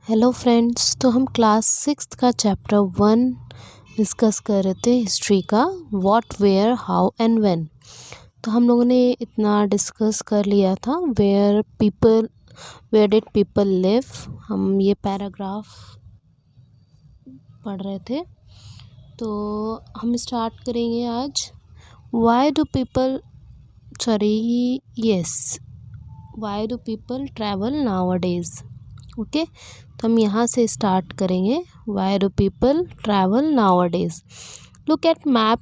Hello friends. तो हम class 6 का चैप्टर 1 डिस्कस कर रहे थे हिस्ट्री का, what where how and when. तो हम लोगों ने इतना डिस्कस कर लिया था, वेयर डिड पीपल लिव। हम ये पैराग्राफ पढ़ रहे थे। तो हम स्टार्ट करेंगे आज। Why do people travel nowadays. Okay, तो हम यहाँ से स्टार्ट करेंगे। Why do people travel nowadays. Look at map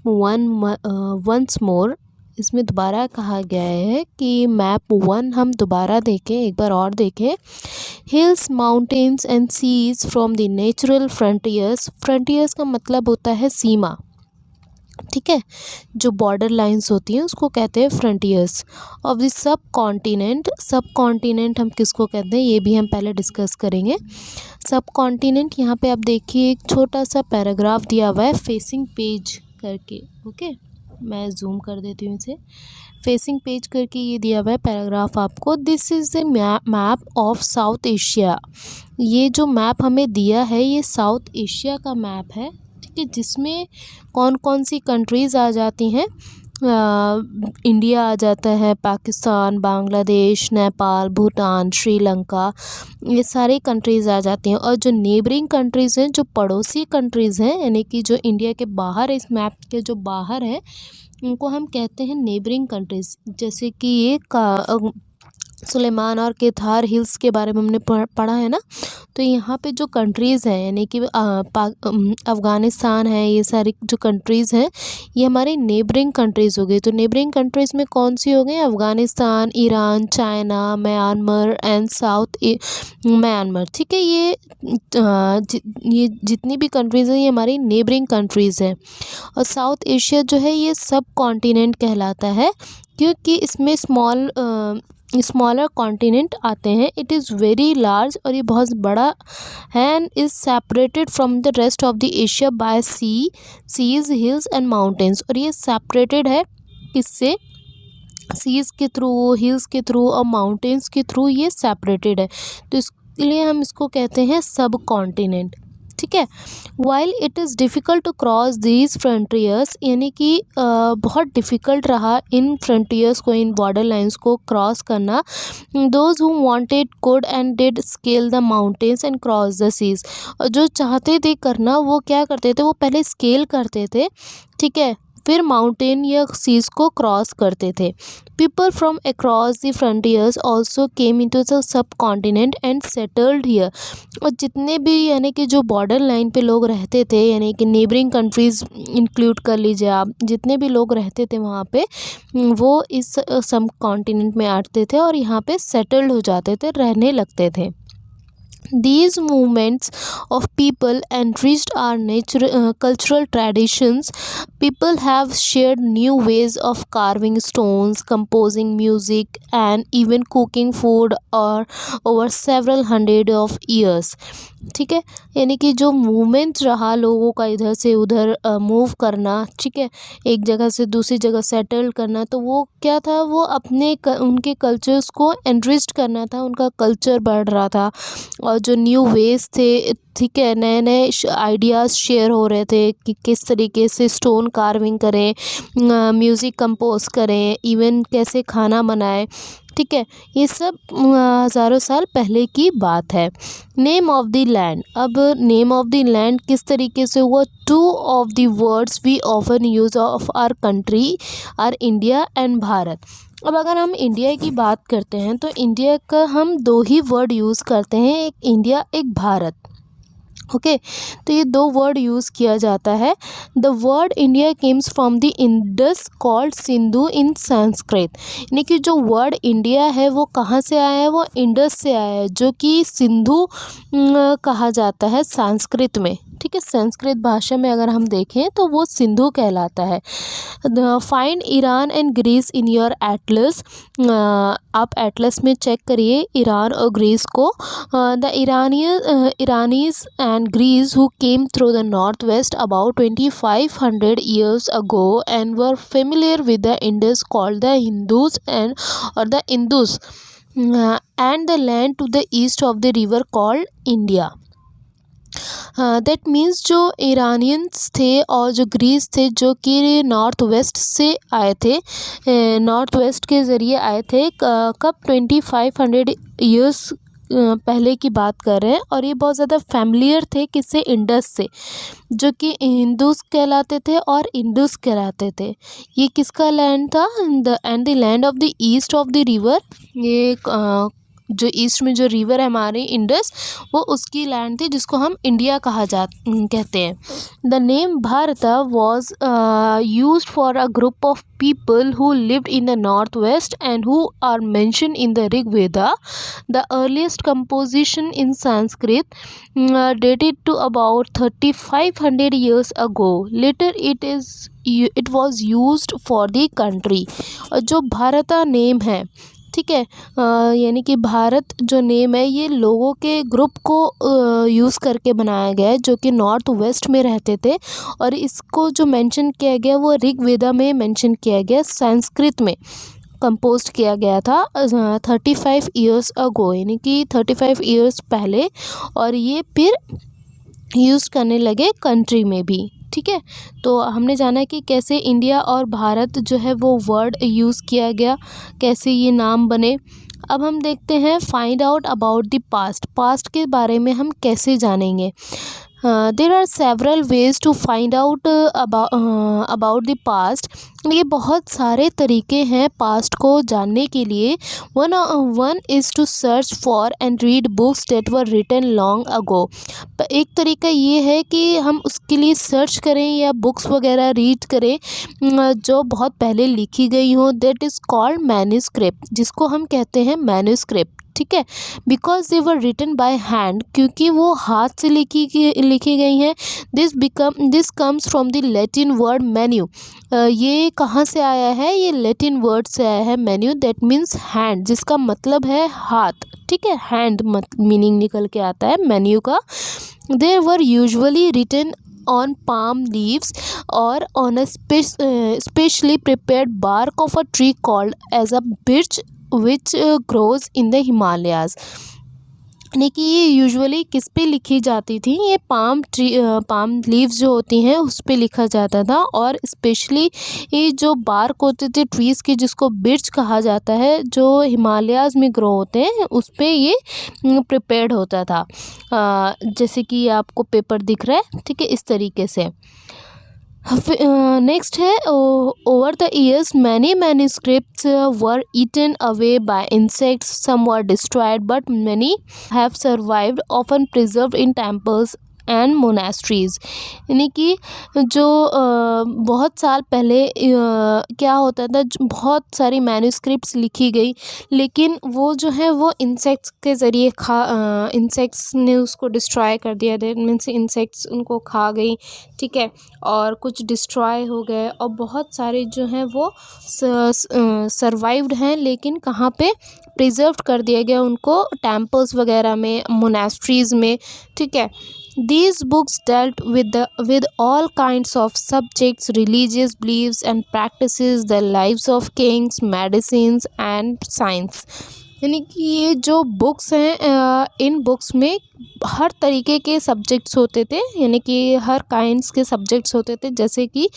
once more. इसमें दोबारा कहा गया है कि मैप 1 हम दोबारा देखें, एक बार और देखें। Hills, mountains and seas from the natural frontiers. Frontiers का मतलब होता है सीमा, ठीक है। जो बॉर्डर लाइंस होती हैं उसको कहते हैं frontiers of the sub continent. सब कॉन्टिनेंट हम किसको कहते हैं ये भी हम पहले डिस्कस करेंगे। सब कॉन्टिनेंट, यहाँ पे आप देखिए एक छोटा सा पैराग्राफ दिया हुआ है फेसिंग पेज करके। ओके, मैं जूम कर देती हूँ इसे। फेसिंग पेज करके ये दिया हुआ है पैराग्राफ आपको। This is the map of south Asia. ये जो मैप हमें दिया है ये साउथ एशिया का मैप है, ठीक है, जिसमें कौन कौन सी कंट्रीज़ आ जाती हैं। इंडिया आ जाता है, पाकिस्तान, बांग्लादेश, नेपाल, भूटान, श्रीलंका, ये सारी कंट्रीज़ आ जाती हैं। और जो नेबरिंग कंट्रीज़ हैं, जो पड़ोसी कंट्रीज़ हैं, यानी कि जो इंडिया के बाहर, इस मैप के जो बाहर हैं, उनको हम कहते हैं नेबरिंग कंट्रीज़। जैसे कि ये सुलेमान और केथार हिल्स के बारे में हमने पढ़ा है ना। तो यहाँ पे जो कंट्रीज़ हैं, यानी कि अफ़गानिस्तान है, ये सारी जो कंट्रीज़ हैं ये हमारी नेबरिंग कंट्रीज़ हो गई। तो नेबरिंग कंट्रीज़ में कौन सी हो गई? Afghanistan, Iran, China, Myanmar and south Myanmar, ठीक है। ये जितनी भी कंट्रीज़ हैं ये हमारी नेबरिंग कंट्रीज़ हैं। और साउथ एशिया जो है ये सब कॉन्टिनेंट कहलाता है, क्योंकि इसमें स्मॉलर कॉन्टिनेंट आते हैं। इट इज़ वेरी लार्ज, और ये बहुत बड़ा है, and is separated from the rest of the Asia by seas, hills and mountains. और ये सेपरेटेड है किससे? सीज के थ्रू, हिल्स के थ्रू और माउंटेन्स के थ्रू ये सेपरेटेड है। तो इसलिए हम इसको कहते हैं सब कॉन्टिनेंट, ठीक है। While it is difficult to cross these frontiers, यानी कि बहुत डिफ़िकल्ट रहा इन फ्रंटियर्स को, इन बॉर्डर लाइंस को क्रॉस करना। Those who wanted could and did scale the mountains and cross the seas. और जो चाहते थे करना वो क्या करते थे? वो पहले स्केल करते थे, ठीक है, फिर माउंटेन या सीज को क्रॉस करते थे। People from across the frontiers also came into the sub continent and settled here. और जितने भी यानी कि जो बॉर्डर लाइन पे लोग रहते थे, यानी कि नेबरिंग कंट्रीज़ इंक्लूड कर लीजिए आप, जितने भी लोग रहते थे वहाँ पे वो इस सब कॉन्टिनेंट में आते थे और यहाँ पे सेटल्ड हो जाते थे, रहने लगते थे। These movements of people enriched our cultural traditions. People have shared new ways of carving stones, composing music, and even cooking food or over several hundred of years. ठीक है, यानी कि जो मूवमेंट रहा लोगों का इधर से उधर मूव करना, ठीक है, एक जगह से दूसरी जगह सेटल करना, तो वो क्या था? वो उनके कल्चर्स को एनरिच्ड करना था, उनका कल्चर बढ़ रहा था। और जो न्यू वेज थे, ठीक है, नए नए आइडियाज़ शेयर हो रहे थे कि किस तरीके से स्टोन कार्विंग करें, म्यूज़िक कंपोज करें, इवन कैसे खाना बनाएं, ठीक है। ये सब हज़ारों साल पहले की बात है। Name of the land. अब नेम ऑफ द लैंड किस तरीके से हुआ? 2 of the words we often use of our country are India and Bharat. अब अगर हम इंडिया की बात करते हैं तो इंडिया का हम 2 ही वर्ड यूज़ करते हैं, एक इंडिया, एक भारत। ओके, तो ये 2 वर्ड यूज़ किया जाता है। The word India comes from the Indus called Sindhu in Sanskrit. यानी कि जो वर्ड इंडिया है वो कहाँ से आया है? वो इंडस से आया है, जो कि सिंधु कहा जाता है संस्कृत में, ठीक है। संस्कृत भाषा में अगर हम देखें तो वो सिंधु कहलाता है। Find Iran and Greece in your atlas. आप एटलस में चेक करिए ईरान और ग्रीस को। The Iranians and Greece who came through the north west about 2500 years ago and were familiar with the Indus called the Hindus और the Indus. and the land to the east of the river called India. That means जो Iranians थे और जो Greece थे जो कि north west से आए थे, नॉर्थ वेस्ट के ज़रिए आए थे, कब 2500 ईयर्स पहले की बात कर रहे हैं। और ये बहुत ज़्यादा फैमिलियर थे किससे, इंडस से, जो कि हिंदूस कहलाते थे और इंडस कहलाते थे। ये किसका लैंड था, and the land of the east of the river, ये जो ईस्ट में जो रिवर है हमारे इंडस, वो उसकी लैंड थी जिसको हम इंडिया कहते हैं। द नेम भारता was use for a group of people who lived in the northwest and who are mentioned in the Rig Veda. The earliest composition in Sanskrit dated to about 3500 years ago. Later it was used for the country. जो भारता name है, ठीक है, यानी कि भारत जो name है ये लोगों के ग्रुप को यूज़ करके बनाया गया है जो कि नॉर्थ वेस्ट में रहते थे। और इसको जो मेंशन किया गया वो ऋग वेदा में मेंशन किया गया, संस्कृत में कंपोज किया गया था 35 ईयर्स अगो, यानी कि 35 ईयर्स पहले। और ये फिर यूज़ करने लगे कंट्री में भी, ठीक है। तो हमने जाना कि कैसे इंडिया और भारत जो है वो वर्ड यूज़ किया गया, कैसे ये नाम बने। अब हम देखते हैं find out about the past के बारे में हम कैसे जानेंगे। There are several ways to find out about the past. ये बहुत सारे तरीके हैं पास्ट को जानने के लिए। One is to search for and read books that were written long ago. एक तरीका ये है कि हम उसके लिए सर्च करें या बुक्स वगैरह रीड करें जो बहुत पहले लिखी गई हो, दैट इज़ कॉल्ड मैन्यूस्क्रिप्ट, जिसको हम कहते हैं मैन्यूस्क्रिप्ट, ठीक है। Because they were written by hand, क्योंकि वो हाथ से लिखी गई हैं। This comes from the Latin word manu. ये कहाँ से आया है, ये लैटिन वर्ड से आया है मेन्यू, दैट मीन्स हैंड, जिसका मतलब है हाथ, ठीक है। हैंड मीनिंग निकल के आता है मेन्यू का। They were usually written on palm leaves or on a specially prepared bark of a tree called as a birch which grows in the Himalayas। यानी कि ये यूजुअली किस पे लिखी जाती थी, ये पाम लीव्स जो होती हैं उस पे लिखा जाता था। और स्पेशली ये जो बार्क होते थे ट्रीज़ के, जिसको बिर्च कहा जाता है, जो हिमालयाज़ में ग्रो होते हैं, उस पे ये प्रिपेयर्ड होता था। जैसे कि आपको पेपर दिख रहा है, ठीक है, इस तरीके से। नेक्स्ट है over the years many manuscripts were eaten away by insects, some were destroyed but many have survived, often preserved in temples and monasteries. यानी कि जो बहुत साल पहले क्या होता था, बहुत सारी मैन्यूस्क्रिप्ट्स लिखी गई, लेकिन वो जो है वो इंसेक्ट्स के ज़रिए इंसेक्ट्स ने उसको डिस्ट्रॉय कर दिया, दैट मीन्स इंसेक्ट्स उनको खा गई, ठीक है। और कुछ डिस्ट्रॉय हो गए और बहुत सारे जो हैं वो सर्वाइव्ड हैं, लेकिन कहाँ पे, प्रिजर्व कर दिया गया उनको टेम्पल्स वगैरह में, मोनास्ट्रीज़ में, ठीक है। These books dealt with all kinds of subjects, religious beliefs and practices, the lives of kings, medicines and science। यानी कि ये जो बुक्स हैं इन बुक्स में हर तरीके के सब्जेक्ट्स होते थे, यानी कि हर काइंड्स के सब्जेक्ट्स होते थे, जैसे कि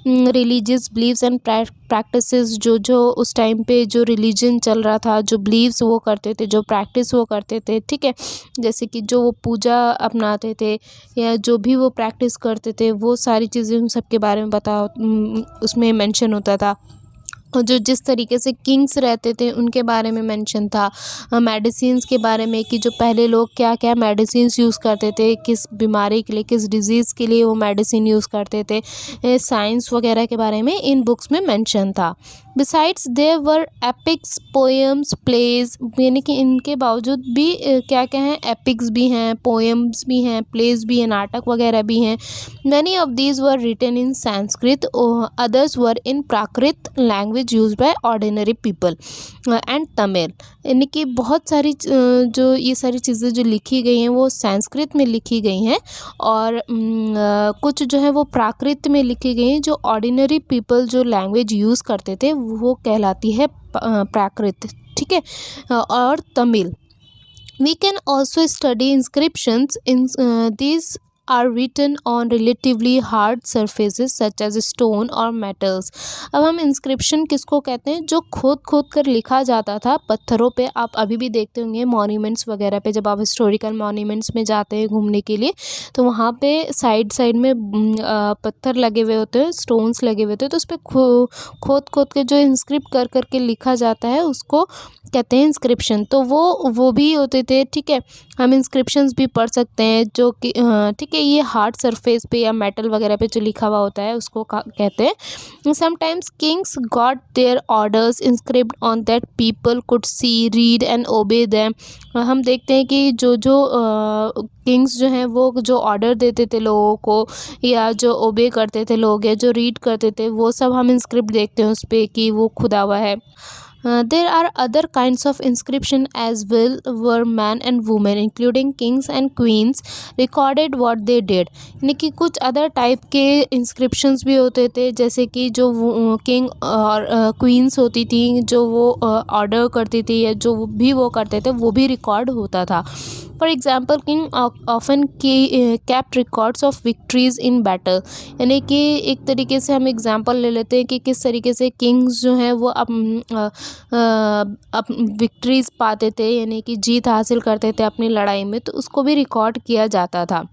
रिलीजियस बिलीव्स एंड प्रैक्टिसेस, जो उस टाइम पे जो रिलीजन चल रहा था, जो बिलीव्स वो करते थे, जो प्रैक्टिस वो करते थे, ठीक है। जैसे कि जो वो पूजा अपनाते थे या जो भी वो प्रैक्टिस करते थे, वो सारी चीज़ें उन सब के बारे में उसमें मेंशन होता था। और जो जिस तरीके से किंग्स रहते थे उनके बारे में मेंशन था। मेडिसिन्स के बारे में कि जो पहले लोग क्या क्या मेडिसिन्स यूज़ करते थे, किस बीमारी के लिए, किस डिजीज़ के लिए वो मेडिसिन यूज़ करते थे, साइंस वगैरह के बारे में इन बुक्स में मेंशन था। Besides there were epics, poems, plays, यानी कि इनके बावजूद भी क्या क्या हैं, एपिक्स भी हैं, पोएम्स भी हैं, प्लेज भी हैं, नाटक वगैरह भी हैं। Many of these were written in Sanskrit, others were in Prakrit language used by ordinary people and Tamil. यानी कि बहुत सारी जो ये सारी चीज़ें जो लिखी गई हैं वो संस्कृत में लिखी गई हैं, और कुछ जो है वो प्राकृत में लिखी गई हैं। जो ऑर्डिनरी पीपल जो लैंग्वेज यूज़ करते थे वो कहलाती है प्राकृत, ठीक है। ठीक है, और Tamil. We can also study inscriptions in these are written on relatively hard surfaces such as stone or metals. अब हम इंस्क्रिप्शन किसको कहते हैं? जो खोद खोद कर लिखा जाता था पत्थरों पे. आप अभी भी देखते होंगे मॉन्यूमेंट्स वगैरह पे, जब आप हिस्टोरिकल मॉन्यूमेंट्स में जाते हैं घूमने के लिए, तो वहाँ पे साइड साइड में पत्थर लगे हुए होते हैं, स्टोन्स लगे हुए होते हैं, तो उस पर खोद खोद के जो इंस्क्रिप्ट कर करके लिखा जाता है उसको कहते हैं इंस्क्रिप्शन. तो वो भी होते थे. ठीक है, हम इंस्क्रिप्शंस भी पढ़ सकते हैं जो कि ठीक है, ये हार्ड सरफेस पे या मेटल वगैरह पे जो लिखा हुआ होता है उसको कहते हैं. Sometimes kings got their orders inscribed on that people could see, read and obey them. हम देखते हैं कि जो किंग्स जो हैं वो जो ऑर्डर देते थे लोगों को, या जो ओबे करते थे लोग, या जो रीड करते थे, वो सब हम इंस्क्रिप्ट देखते हैं उस पर कि वो खुदा हुआ है. There are other kinds of inscription as well, where men and women including kings and queens recorded what they did. यानी कि कुछ अदर टाइप के इंस्क्रिप्शंस भी होते थे, जैसे कि जो किंग और क्वींस होती थी, जो वो ऑर्डर करती थी या जो भी वो करते थे, वो भी रिकॉर्ड होता था. For example king often kept records of victories in battle. यानी कि एक तरीके से हम एग्ज़ाम्पल ले लेते हैं कि किस तरीके से किंग्स जो हैं वो अब विक्ट्रीज़ पाते थे, यानी कि जीत हासिल करते थे अपनी लड़ाई में, तो उसको भी रिकॉर्ड किया जाता था.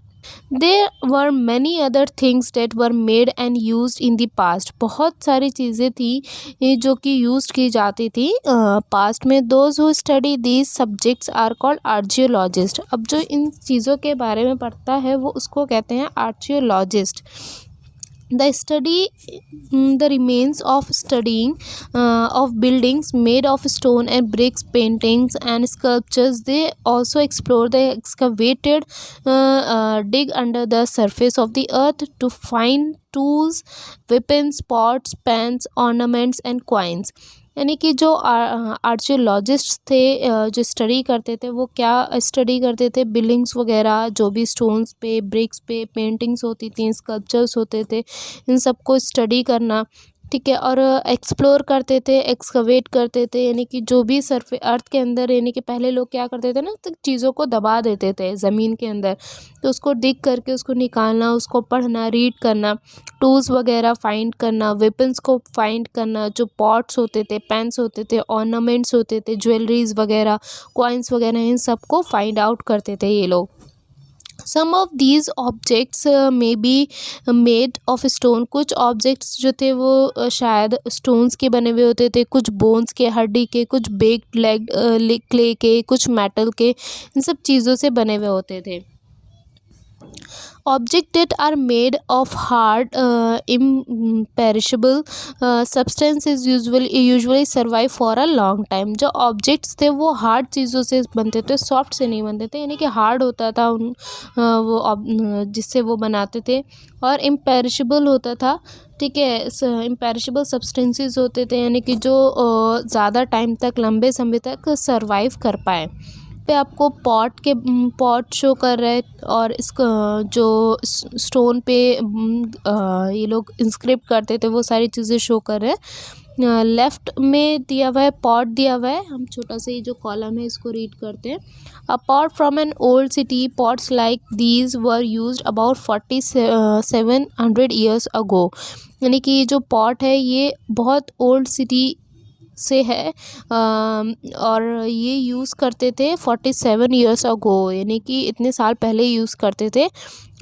There were many other things that were made and used in the past. बहुत सारी चीज़ें थी जो कि यूज़ की जाती थी पास्ट में. Those who study these subjects are called archaeologists. अब जो इन चीज़ों के बारे में पढ़ता है वो उसको कहते हैं archaeologist. The study the remains of studying of buildings made of stone and bricks, paintings and sculptures. They also explore the excavated dig under the surface of the earth to find tools, weapons, pots, pans, ornaments and coins. यानी कि जो archaeologist थे जो study करते थे, वो क्या study करते थे? बिल्डिंग्स वगैरह, जो भी स्टोन्स पे, ब्रिक्स पे पेंटिंग्स होती थी, स्कल्पचर्स होते थे, इन सबको स्टडी करना. ठीक है, और एक्सप्लोर करते थे, एक्सकवेट करते थे, यानी कि जो भी सरफे अर्थ के अंदर, यानी कि पहले लोग क्या करते थे ना, तो चीज़ों को दबा देते थे ज़मीन के अंदर, तो उसको डिग करके उसको निकालना, उसको पढ़ना, रीड करना, टूल्स वगैरह फाइंड करना, वेपन्स को फाइंड करना, जो पॉट्स होते थे, पेन्स होते थे, ऑर्नामेंट्स होते थे, ज्वेलरीज वगैरह, कॉइन्स वगैरह, इन सबको फाइंड आउट करते थे ये लोग. Some of these objects may be made of stone. कुछ ऑब्जेक्ट्स जो थे वो शायद स्टोन्स के बने हुए होते थे, कुछ बोन्स के, हड्डी के, कुछ बेक्ड लेग क्ले के, कुछ मेटल के, इन सब चीज़ों से बने हुए होते थे. Objects that are made of hard imperishable substances usually survive for a long time. जो ऑब्जेक्ट्स थे वो हार्ड चीज़ों से बनते थे, सॉफ्ट से नहीं बनते थे, यानी कि हार्ड होता था वो जिससे वो बनाते थे, और इम्पेरिशेबल होता था. ठीक है, इम्पेरिशेबल सब्सटेंसेस होते थे, यानी कि जो ज़्यादा टाइम तक, लंबे समय तक सर्वाइव कर पाए. पे आपको पॉट शो कर रहा है, और इसका जो स्टोन पे ये लोग इंस्क्रिप्ट करते थे वो सारी चीज़ें शो कर रहे हैं. लेफ़्ट में दिया हुआ है पॉट दिया हुआ है. हम छोटा सा ये जो कॉलम है इसको रीड करते हैं. Apart from an old city, pots like these were used about 4700 years ago. यानी कि ये जो पॉट है ये बहुत ओल्ड सिटी से है, और ये यूज़ करते थे 47 ईयर्स अगो, यानी कि इतने साल पहले यूज़ करते थे.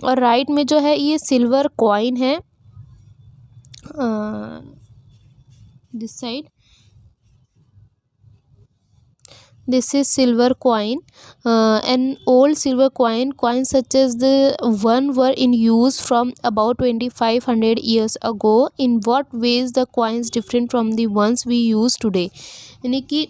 और राइट में जो है ये सिल्वर कॉइन है, this side this is silver coin. An old silver coins such as the one were in use from about 2500 years ago. In what ways the coins different from the ones we use today? यानी कि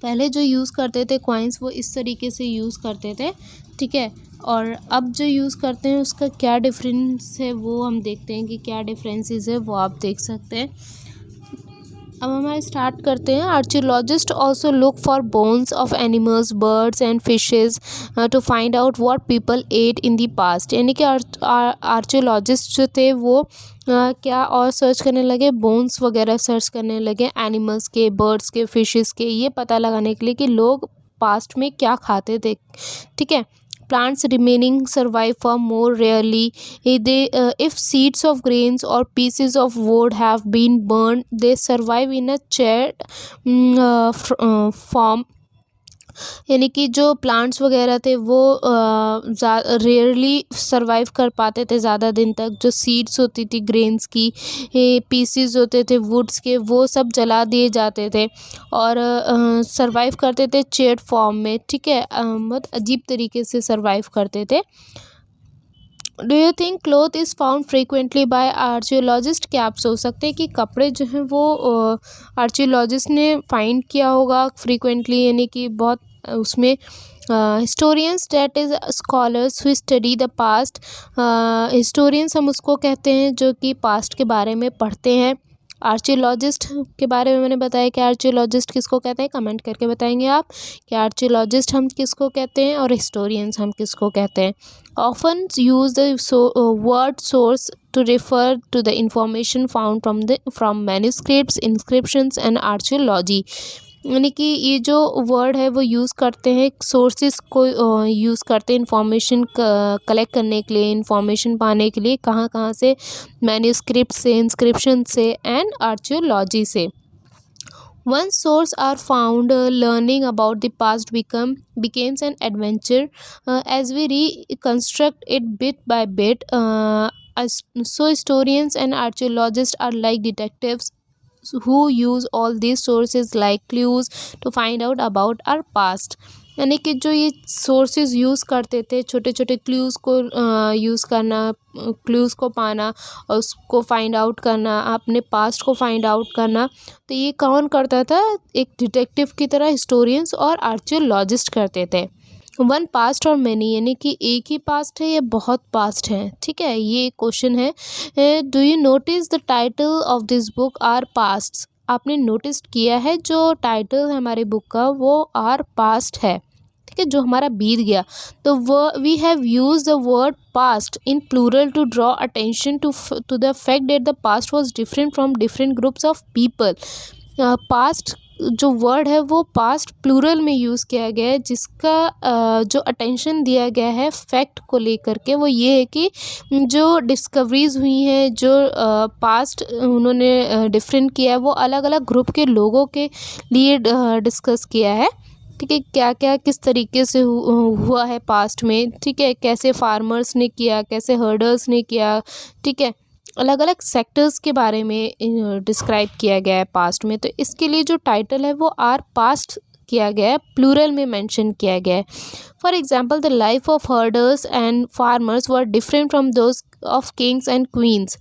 पहले जो use करते थे coins वो इस तरीके से यूज़ करते थे. ठीक है, और अब जो यूज़ करते हैं उसका क्या डिफरेंस है वो हम देखते हैं कि क्या डिफरेंसेस है, वो आप देख सकते हैं. अब हमारे स्टार्ट करते हैं। Archaeologists also look for bones of animals, birds and fishes to find out what people ate in the past. यानी कि आर्चियोलॉजिस्ट जो थे वो क्या और सर्च करने लगे, बोन्स वगैरह सर्च करने लगे, एनिमल्स के, बर्ड्स के, फिशेस के, ये पता लगाने के लिए कि लोग पास्ट में क्या खाते थे। ठीक है। Plants remaining survive for more rarely. If seeds of grains or pieces of wood have been burned, they survive in a charred form. यानी कि जो प्लांट्स वगैरह थे वो रेयरली सरवाइव कर पाते थे ज़्यादा दिन तक। जो सीड्स होती थी ग्रेन्स की, पीसीज होते थे वुड्स के, वो सब जला दिए जाते थे और सरवाइव करते थे चेयर्ड फॉर्म में। ठीक है। बहुत अजीब तरीके से सरवाइव करते थे। Do you think cloth is found frequently by archaeologists? क्या आप सोच सकते हैं कि कपड़े जो हैं वो आर्चियोलॉजिस्ट ने फाइंड किया होगा फ्रीक्वेंटली, यानी कि बहुत उसमें historians that is scholars who study the past. Historians हम उसको कहते हैं जो कि पास्ट के बारे में पढ़ते हैं। आर्चियोलॉजिस्ट के बारे में मैंने बताया कि आर्चियोलॉजिस्ट किसको कहते हैं, कमेंट करके बताएंगे आप कि आर्चियोलॉजिस्ट हम किसको कहते हैं और हिस्टोरियंस हम किसको कहते हैं। Often use the word source to refer to the information found from manuscripts, inscriptions and archaeology। यानी कि ये जो वर्ड है वो यूज़ करते हैं, सोर्सेज को यूज़ करते हैं इंफॉर्मेशन कलेक्ट करने के लिए, इंफॉर्मेशन पाने के लिए। कहाँ कहाँ से? मैन्यूस्क्रिप्ट से, इंस्क्रिप्शन से एंड आर्चियोलॉजी से। Once sources are found, learning about the past becomes an adventure as we reconstruct it bit by bit. So historians and archaeologists are like detectives who use all these sources like clues to find out about our past। यानी कि जो ये sources use करते थे, छोटे छोटे clues को use करना, क्लूज़ को पाना और उसको फाइंड आउट करना, अपने पास्ट को फाइंड आउट करना, तो ये कौन करता था? एक डिटेक्टिव की तरह हिस्टोरियंस और आर्चियोलॉजिस्ट करते थे। वन पास्ट और मैनी, यानी कि एक ही पास्ट है या बहुत पास्ट है। ठीक है, ये क्वेश्चन है। Do you notice the title of this book our past? आपने नोटिस किया है जो टाइटल है हमारी बुक का वो आर पास्ट है। ठीक है, जो हमारा बीत गया। तो वो we have use the word past in plural to draw attention to the fact that the past was different from different groups of people. Past जो वर्ड है वो पास्ट प्लूरल में यूज़ किया गया है, जिसका जो अटेंशन दिया गया है फैक्ट को लेकर के वो ये है कि जो डिस्कवरीज हुई हैं, जो पास्ट उन्होंने डिफरेंट किया है, वो अलग अलग ग्रुप के लोगों के लिए डिस्कस किया है। ठीक है, क्या क्या किस तरीके से हुआ है पास्ट में। ठीक है, कैसे फार्मर्स ने किया, कैसे हर्डर्स ने किया। ठीक है, अलग अलग सेक्टर्स के बारे में डिस्क्राइब किया गया है पास्ट में। तो इसके लिए जो टाइटल है वो आर पास्ट किया गया है, प्लूरल में मेंशन किया गया है। For example the life of herders and farmers were different from those of Kings and queen's.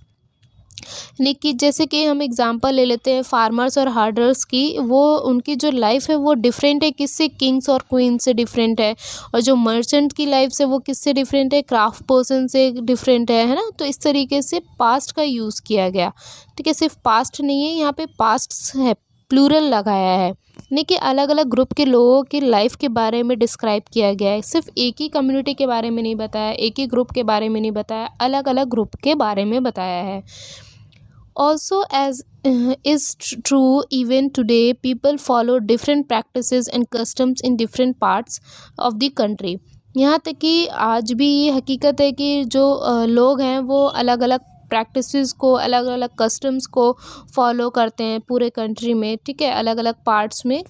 यानी कि जैसे कि हम एग्जांपल ले लेते हैं फार्मर्स और हर्डर्स की, वो उनकी जो लाइफ है वो डिफरेंट है किससे? किंग्स और क्वीन से डिफरेंट है। और जो मर्चेंट की लाइफ से वो किससे डिफरेंट है? क्राफ्ट पर्सन से डिफरेंट है ना। तो इस तरीके से पास्ट का यूज़ किया गया। ठीक है, सिर्फ पास्ट नहीं है, यहाँ पे पास्ट है, प्लूरल लगाया है, यानी कि अलग अलग ग्रुप के लोगों की लाइफ के बारे में डिस्क्राइब किया गया है। सिर्फ एक ही कम्युनिटी के बारे में नहीं बताया, एक ही ग्रुप के बारे में नहीं बताया, अलग अलग ग्रुप के बारे में बताया है। Also, as is true even today, people follow different practices and customs in different parts of the country। यहाँ तक कि आज भी ये हकीकत है कि जो लोग हैं वो अलग अलग प्रैक्टिसेस को, अलग अलग कस्टम्स को फॉलो करते हैं पूरे कंट्री में। ठीक है, अलग अलग पार्ट्स में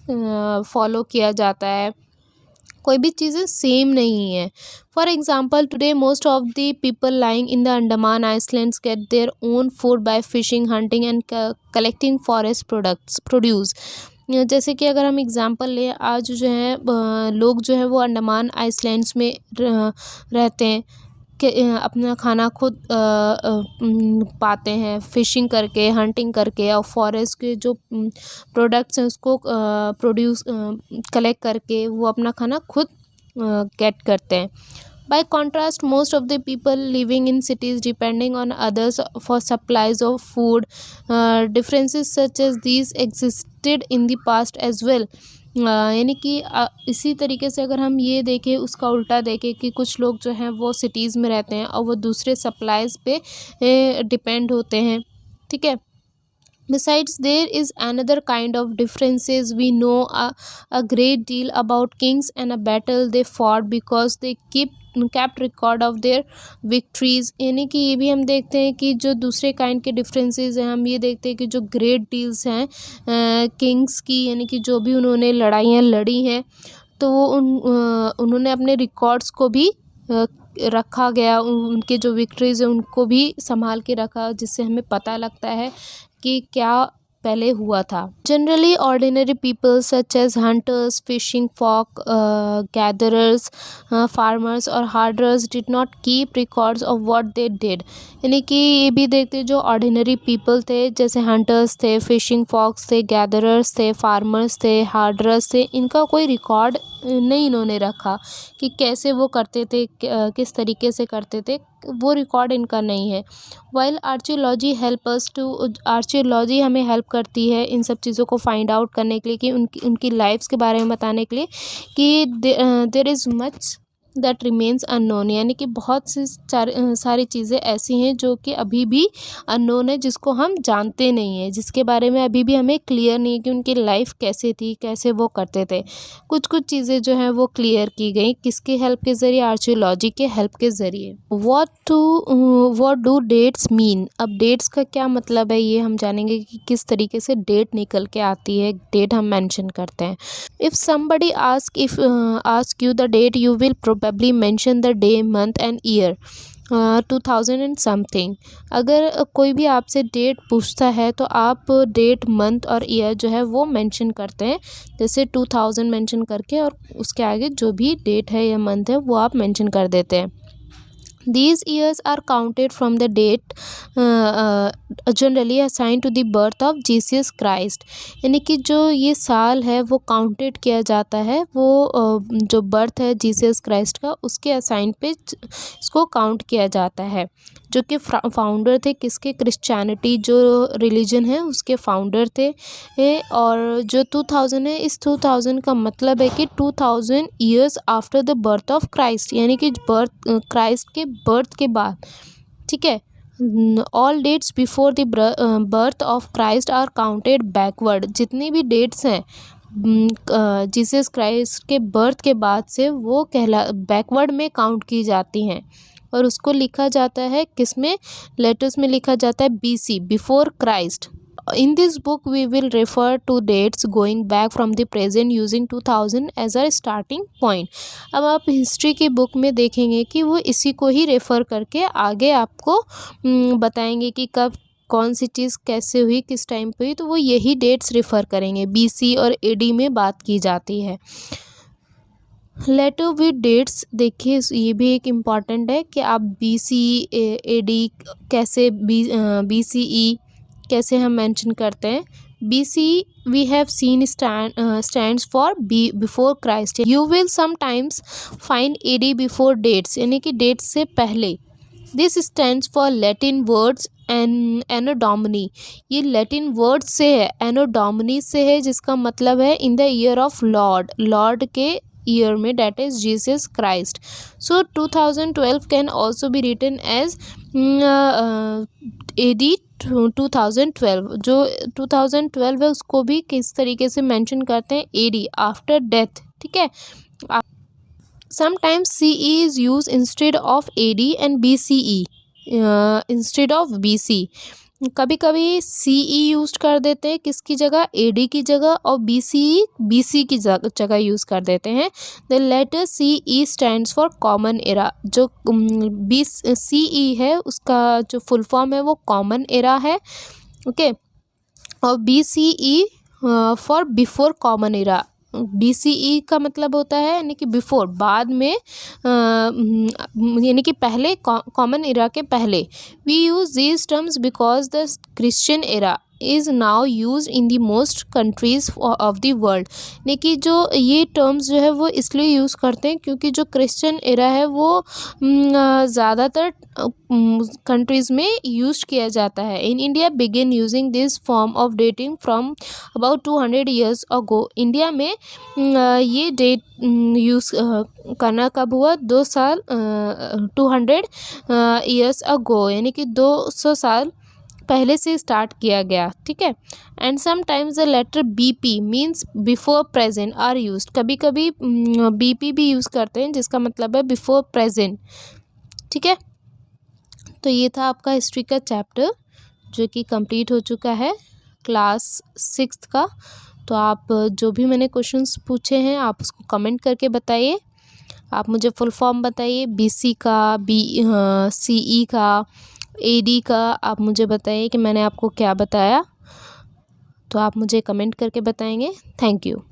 फॉलो किया जाता है, कोई भी चीज़ें सेम नहीं है। For example today most of the people lying in the Andaman islands get their own food by fishing, hunting and collecting forest produce. जैसे कि अगर हम एग्जांपल लें, आज जो है लोग जो है वो अंडमान आइसलैंड्स में रहते हैं कि अपना खाना खुद पाते हैं, फिशिंग करके, हंटिंग करके, और फॉरेस्ट के जो प्रोडक्ट्स हैं उसको कलेक्ट करके वो अपना खाना खुद गेट करते हैं। By contrast, most of the people living in cities depending on others for supplies of food. Differences such as these existed in the past as well. यानी कि इसी तरीके से अगर हम ये देखें, उसका उल्टा देखें कि कुछ लोग जो हैं वो सिटीज़ में रहते हैं और वो दूसरे सप्लाईज़ पे डिपेंड होते हैं, ठीक है। Besides, there is another kind of differences. We know a great deal about kings and a battle they fought because they kept record of their victories. यानी कि ये भी हम देखते हैं कि जो दूसरे काइंड के डिफरेंसेस हैं, हम ये देखते हैं कि जो ग्रेट डील्स हैं किंग्स की, यानी कि जो भी उन्होंने लड़ाइयाँ लड़ी हैं तो वो उन्होंने अपने रिकॉर्ड्स को भी रखा गया, उनके जो विक्ट्रीज हैं उनको भी संभाल के रखा, जिससे हमें पता लगता है कि क्या पहले हुआ था। Generally ordinary people such as hunters, fishing folk, gatherers, farmers और herders did not keep records of what they did. यानी कि ये भी देखते जो ऑर्डिनरी पीपल थे, जैसे हंटर्स थे, फिशिंग फॉक्स थे, गैदरर्स थे, फार्मर्स थे, हार्डर्स थे, इनका कोई रिकॉर्ड नहीं इन्होंने रखा कि कैसे वो करते थे, किस तरीके से करते थे, वो रिकॉर्ड इनका नहीं है। वाइल आर्चियोलॉजी हमें हेल्प करती है इन सब चीज़ों को फाइंड आउट करने के लिए, कि उनकी लाइफ्स के बारे में बताने के लिए, कि there is much that remains unknown. यानी कि बहुत सी सारी चीज़ें ऐसी हैं जो कि अभी भी अननोन है, जिसको हम जानते नहीं हैं, जिसके बारे में अभी भी हमें क्लियर नहीं है कि उनकी लाइफ कैसे थी, कैसे वो करते थे। कुछ कुछ चीज़ें जो हैं वो क्लियर की गई, किसके हेल्प के ज़रिए? आर्चियोलॉजी के हेल्प के ज़रिए। What do dates mean? अब डेट्स का क्या मतलब है, ये हम जानेंगे कि किस तरीके से डेट निकल के आती है, डेट हम मेंशन करते हैं। If somebody ask you the date, you will probably mention the day, month and year, 2000 and something. अगर कोई भी आपसे डेट पूछता है तो आप डेट, मंथ और ईयर जो है वो मेंशन करते हैं, जैसे 2000 मेंशन करके और उसके आगे जो भी डेट है या मंथ है वो आप मेंशन कर देते हैं। These years are counted from the date generally assigned to the birth of Jesus Christ। यानी कि जो ये साल है वो काउंटेड किया जाता है, वो जो बर्थ है जीसस क्राइस्ट का, उसके असाइन पे इसको काउंट किया जाता है, जो कि फाउंडर थे किसके? क्रिश्चियनिटी जो रिलीजन है उसके फाउंडर थे। और जो 2000 है, इस 2000 का मतलब है कि 2000 years after the birth of Christ, यानी कि क्राइस्ट के बर्थ के बाद, ठीक है। All dates before the birth of Christ are counted backward. जितनी भी डेट्स हैं जीसस क्राइस्ट के बर्थ के बाद से, वो बैकवर्ड में काउंट की जाती हैं, और उसको लिखा जाता है किसमें? लेटर्स में लिखा जाता है BC, before Christ. In this book we will refer to dates going back from the present using 2000 as a starting point। अब आप हिस्ट्री की बुक में देखेंगे कि वो इसी को ही रेफ़र करके आगे आपको बताएंगे कि कब कौन सी चीज़ कैसे हुई, किस टाइम पे हुई, तो वो यही डेट्स रेफ़र करेंगे। BC और AD में बात की जाती है। लेटर विद डेट्स, देखिए ये भी एक इम्पॉर्टेंट है कि आप BC AD कैसे, BCE कैसे हम मेंशन करते हैं। BC we have seen stands for before Christ. You will sometimes find AD before dates, यानी कि डेट्स से पहले। This stands for Latin words anno domini. ये लैटिन वर्ड से है, एनो डोमिनी से है, जिसका मतलब है in the year of lord, lord के ईयर में, date is Jesus Christ. So 2012 can also be written as AD 2012। जो 2012 है उसको भी किस तरीके से मेंशन करते हैं? AD, आफ्टर डेथ, ठीक है। Sometimes CE is use instead of AD and BCE instead of BC। कभी कभी CE यूज कर देते हैं किसकी जगह? AD की जगह, और BCE BC की जगह यूज़ कर देते हैं। The letter CE stands for common era. जो CE है उसका जो फुल फॉर्म है वो कॉमन एरा है, ओके। और BCE for before common era. BCE का मतलब होता है यानी कि बिफोर, बाद में, यानी कि पहले, कॉमन एरा के पहले। We use these terms because the Christian era is now use in the most countries of the world. यानी कि जो ये टर्म्स जो है वो इसलिए यूज़ करते हैं क्योंकि जो क्रिश्चियन एरा है वो ज़्यादातर कंट्रीज़ में यूज किया जाता है। In India begin using this form of dating from about 200 years ago. India में ये डेट यूज़ करना कब हुआ? 200 200 ईयर्स अगो, यानी कि 200 साल पहले से स्टार्ट किया गया। ठीक है। And sometimes the letter BP means before present are used. कभी कभी बीपी भी यूज़ करते हैं जिसका मतलब है बिफोर प्रेजेंट। ठीक है। तो ये था आपका हिस्ट्री का चैप्टर जो कि कंप्लीट हो चुका है क्लास 6 का। तो आप जो भी मैंने क्वेश्चंस पूछे हैं आप उसको कमेंट करके बताइए। आप मुझे फुल फॉर्म बताइए, बीसी का, सीई का, एडी का। आप मुझे बताइए कि मैंने आपको क्या बताया। तो आप मुझे कमेंट करके बताएंगे। Thank you.